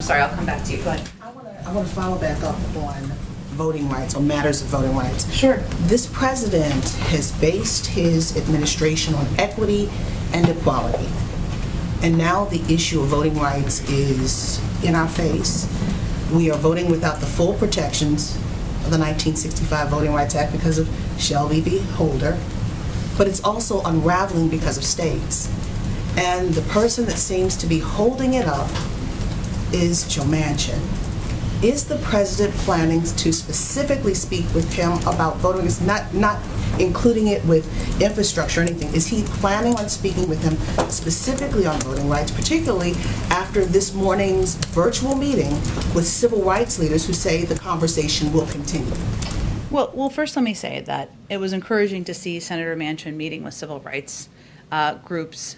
Sorry, I'll come back to you. Go ahead. I want to follow back up on voting rights, on matters of voting rights. Sure. This president has based his administration on equity and equality. And now the issue of voting rights is in our face. We are voting without the full protections of the 1965 Voting Rights Act because of Shelby v. Holder, but it's also unraveling because of states. And the person that seems to be holding it up is Joe Manchin. Is the president planning to specifically speak with him about voting rights, not including it with infrastructure or anything? Is he planning on speaking with him specifically on voting rights, particularly after this morning's virtual meeting with civil rights leaders who say the conversation will continue? Well, first let me say that it was encouraging to see Senator Manchin meeting with civil rights groups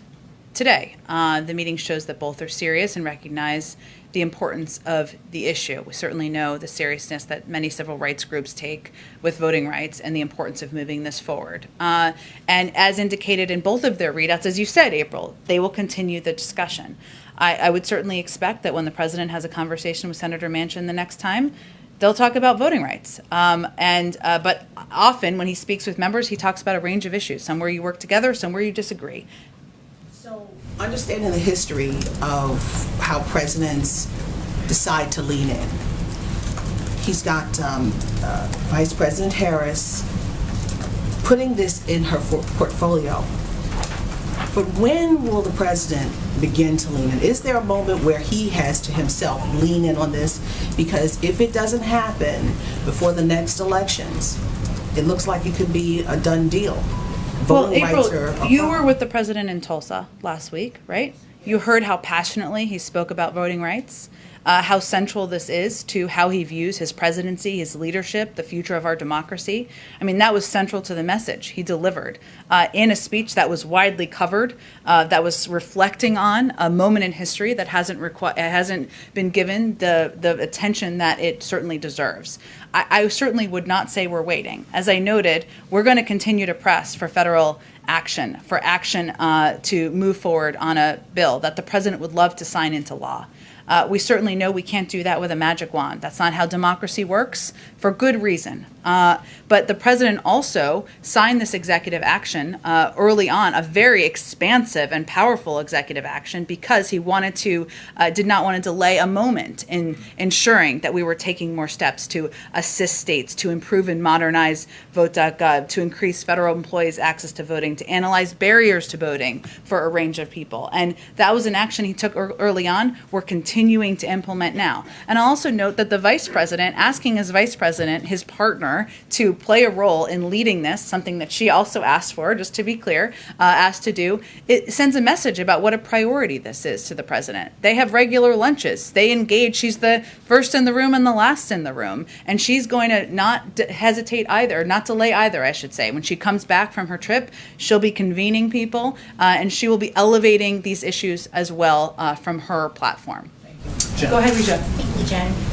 today. The meeting shows that both are serious and recognize the importance of the issue. We certainly know the seriousness that many civil rights groups take with voting rights and the importance of moving this forward. And as indicated in both of their readouts, as you said, April, they will continue the discussion. I would certainly expect that when the president has a conversation with Senator Manchin the next time, they'll talk about voting rights. But often when he speaks with members, he talks about a range of issues, some where you work together, some where you disagree. So, understanding the history of how presidents decide to lean in, he's got Vice President Harris putting this in her portfolio. But when will the president begin to lean in? Is there a moment where he has to himself lean in on this? Because if it doesn't happen before the next elections, it looks like it could be a done deal. Well, April, you were with the president in Tulsa last week, right? You heard how passionately he spoke about voting rights, how central this is to how he views his presidency, his leadership, the future of our democracy. I mean, that was central to the message he delivered in a speech that was widely covered, that was reflecting on a moment in history that hasn't been given the attention that it certainly deserves. I certainly would not say we're waiting. As I noted, we're going to continue to press for federal action, to move forward on a bill that the president would love to sign into law. We certainly know we can't do that with a magic wand. That's not how democracy works, for good reason. But the president also signed this executive action early on, a very expansive and powerful executive action, because he did not want to delay a moment in ensuring that we were taking more steps to assist states, to improve and modernize vote.gov, to increase federal employees' access to voting, to analyze barriers to voting for a range of people. And that was an action he took early on. We're continuing to implement now. And I'll also note that the vice president, asking his vice president, his partner, to play a role in leading this, something that she also asked for, just to be clear, asked to do, it sends a message about what a priority this is to the president. They have regular lunches. They engage. She's the first in the room and the last in the room. And she's going to not hesitate either, not delay either, I should say. When she comes back from her trip, she'll be convening people, and she will be elevating these issues as well from her platform. Jen. Go ahead, Rija. Thank you, Jen.